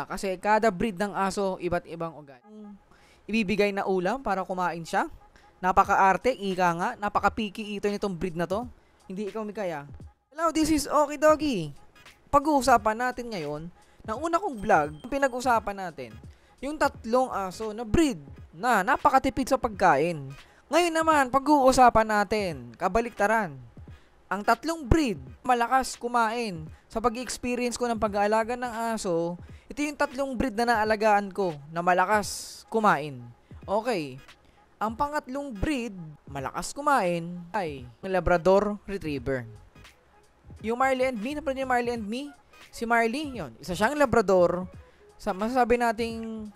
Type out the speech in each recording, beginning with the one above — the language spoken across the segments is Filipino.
Kasi kada breed ng aso, iba't ibang ugat. Ibibigay na ulam para kumain siya. Napaka-arte, ika nga. Napaka-picky eater nitong breed na to. Hindi ikaw, Mikaya. Hello, this is Okie Doggy. Pag-uusapan natin ngayon, na una kong vlog, pinag-usapan natin, yung tatlong aso na breed na napakatipid sa pagkain. Ngayon naman, pag-uusapan natin, kabaliktaran. Ang tatlong breed, malakas kumain. Sa pag-experience ko ng pag-aalaga ng aso, ito yung tatlong breed na naalagaan ko na malakas kumain. Okay. Ang pangatlong breed, malakas kumain, ay Labrador Retriever. Yung Marley and Me, napanood niyo yung Marley and Me? Si Marley, yun. Isa siyang Labrador. Masasabi nating,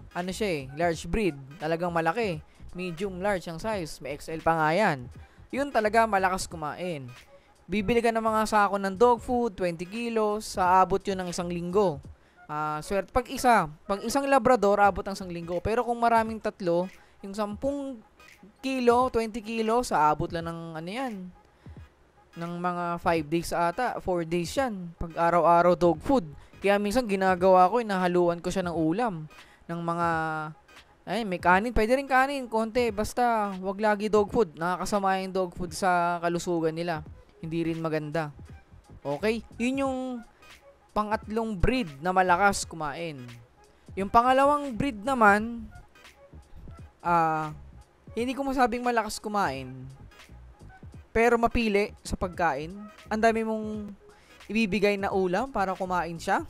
large breed. Talagang malaki. Medium, large ang size. May XL pa nga yan. Yun talaga malakas kumain. Bibili ka ng mga sako ng dog food, 20 kilos, sa abot yun ng 1 linggo. Swerte. Pag isang Labrador, abot ng 1 linggo. Pero kung maraming tatlo, yung 10 kilo, 20 kilo, sa abot lang ng ng mga 5 days ata, 4 days yan. Pag araw-araw dog food. Kaya minsan ginagawa ko, inahaluan ko siya ng ulam. Ng mga, may kanin, pwede rin kanin, konti. Basta, wag lagi dog food. Nakakasama yung dog food sa kalusugan nila. Hindi rin maganda. Okay? Yun yung pangatlong breed na malakas kumain. Yung pangalawang breed naman, hindi ko masabing malakas kumain, pero mapili sa pagkain. Ang dami mong ibibigay na ulam para kumain siya.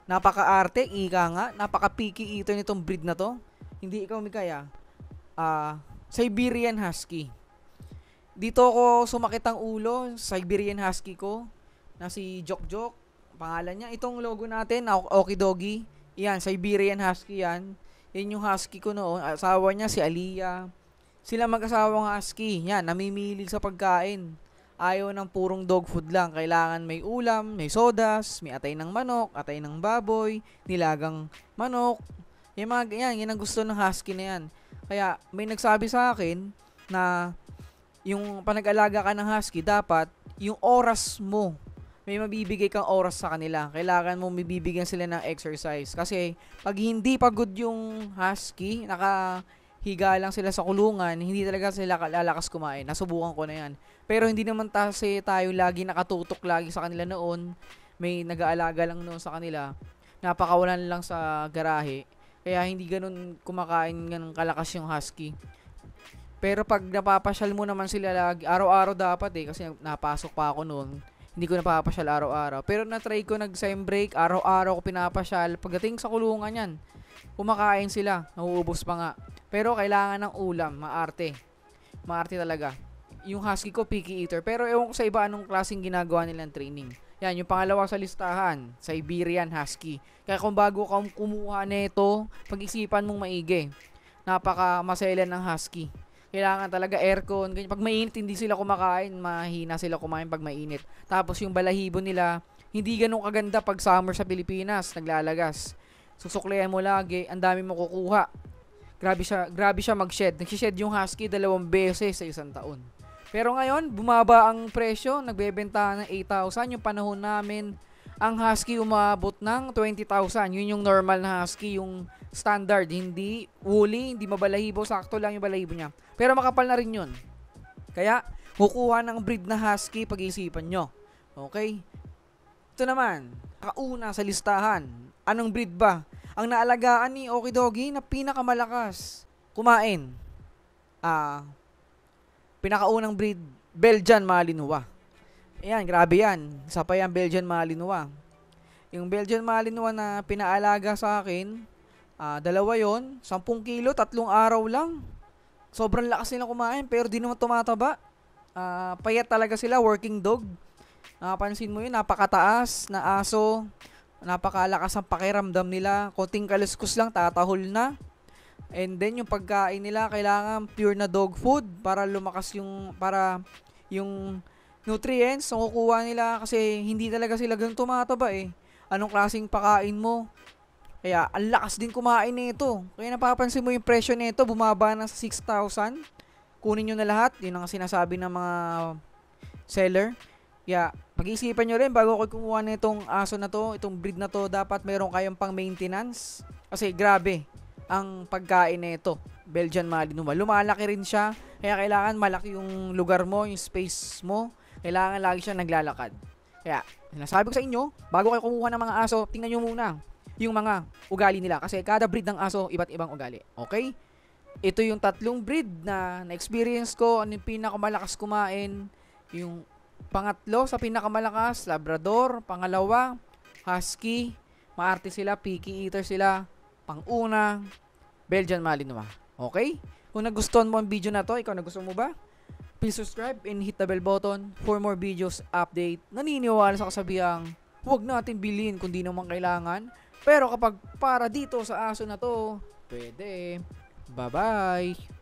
Napaka-arte, ika nga. Napaka-picky eater nitong breed na to. Hindi ikaw, Mikaya. Siberian Husky. Dito ako sumakit ang ulo, Siberian Husky ko, na si Jok, pangalan niya. Itong logo natin, Okie Doggy. Yan, Siberian Husky yan. Yan yung husky ko noon. Asawa niya, si Aliyah. Sila mag-asawang husky. Yan, namimilig sa pagkain. Ayaw ng purong dog food lang. Kailangan may ulam, may sodas, may atay ng manok, atay ng baboy, nilagang manok. Yan ang gusto ng husky na yan. Kaya may nagsabi sa akin na yung panag-alaga ka ng husky, dapat yung oras mo, may mabibigay kang oras sa kanila. Kailangan mo mabibigyan sila ng exercise. Kasi pag hindi pagod yung husky, nakahiga lang sila sa kulungan, hindi talaga sila lalakas kumain. Nasubukan ko na yan. Pero hindi naman kasi tayo lagi nakatutok lagi sa kanila noon. May nag-aalaga lang noon sa kanila. Napakawalan lang sa garahe. Kaya hindi ganun kumakain ng kalakas yung husky. Pero pag napapasyal mo naman sila lagi, araw-araw dapat kasi napasok pa ako noon. Hindi ko napapasyal araw-araw. Pero na-try ko nag-sem break, araw-araw ko pinapasyal. Pagdating sa kulungan yan, kumakain sila, nauubos pa nga. Pero kailangan ng ulam, maarte. Maarte talaga. Yung husky ko, picky eater. Pero ewan ko sa iba anong klaseng ginagawa nilang training. Yan, yung pangalawa sa listahan, Siberian Husky. Kaya kung bago ka kumuha nito, pag-isipan mong maigi. Napaka maselan ng husky. Kailangan talaga aircon. Pag mainit, hindi sila kumakain. Mahina sila kumain pag mainit. Tapos yung balahibo nila, hindi ganun kaganda pag summer sa Pilipinas. Naglalagas. Susuklayan mo lagi. Ang dami mo kukuha. Grabe siya mag-shed. Nagsished yung husky 2 beses sa 1 taon. Pero ngayon, bumaba ang presyo. Nagbebenta ng 8,000. Yung panahon namin, ang husky umabot ng 20,000. Yun yung normal na husky. Yung standard. Hindi woolly, hindi mabalahibo. Sakto lang yung balahibo niya. Pero makapal na rin yun. Kaya, kukuha ng breed na husky, pag-iisipan nyo. Okay? Ito naman, kauna sa listahan. Anong breed ba? Ang naalagaan ni Okie Doggy na pinakamalakas kumain. Pinakaunang breed, Belgian Malinois. Ayan, grabe yan. Isa pa yan, Belgian Malinois. Yung Belgian Malinois na pinaalaga sa akin, 2 yon, 10 kilo, 3 araw lang. Sobrang lakas nila kumain, pero di naman tumataba. Payat talaga sila, working dog. Napansin mo yun, napakataas na aso. Napakalakas ang pakiramdam nila. Konting kaluskus lang, tatahol na. And then, yung pagkain nila, kailangan pure na dog food para lumakas yung nutrients na kukuha nila. Kasi hindi talaga sila ganun tumataba Anong klaseng pakain mo? Kaya, ang lakas din kumain nito. Kaya napapansin mo yung presyo nito, bumaba na sa 6,000. Kunin nyo na lahat. Yun ang sinasabi ng mga seller. Kaya, Pag-iisipan nyo rin bago kayo kumuha na itong aso na to, itong breed na to, dapat meron kayong pang maintenance. Kasi grabe ang pagkain na ito. Belgian Malinois. Lumalaki rin siya. Kaya kailangan malaki yung lugar mo, yung space mo. Kailangan lagi siya naglalakad. Kaya, nasabi ko sa inyo, bago kayo kumuha ng mga aso, tingnan nyo muna yung mga ugali nila. Kasi kada breed ng aso, iba't ibang ugali. Okay? Ito yung 3 breed na na-experience ko. Ano yung pinakamalakas kumain? Yung pangatlo sa pinakamalakas, Labrador. Pangalawa, Husky. Maarte sila, picky eater sila. Pang-una, Belgian Malinois. Okay? Kung nagustuhan mo ang video na to, ikaw nagustuhan mo ba? Please subscribe and hit the bell button for more videos update. Naniniwala sa kasabihang, huwag natin bilhin kung di naman kailangan. Pero kapag para dito sa aso na to, pwede. Bye-bye!